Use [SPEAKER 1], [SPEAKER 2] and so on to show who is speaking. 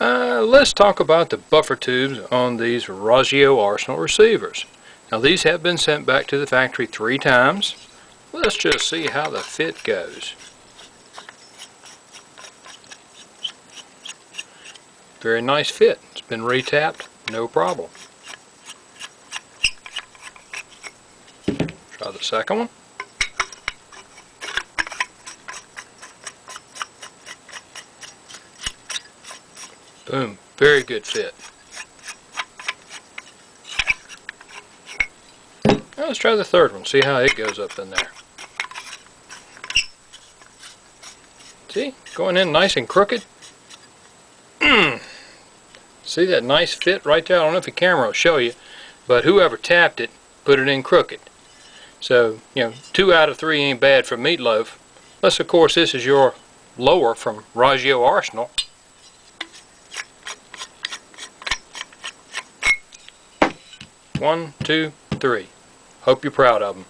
[SPEAKER 1] Let's talk about the buffer tubes on these Roggio Arsenal receivers. Now these have been sent back to the factory 3 times. Let's just see how the fit goes. Very nice fit. It's been retapped, no problem. Try the second one. Boom, very good fit. Now let's try the third one, see how it goes up in there. See, going in nice and crooked. See that nice fit right there? I don't know if the camera will show you, but whoever tapped it put it in crooked. So, 2 out of 3 ain't bad for meatloaf. Unless, of course, this is your lower from Roggio Arsenal. One, two, three. Hope you're proud of them.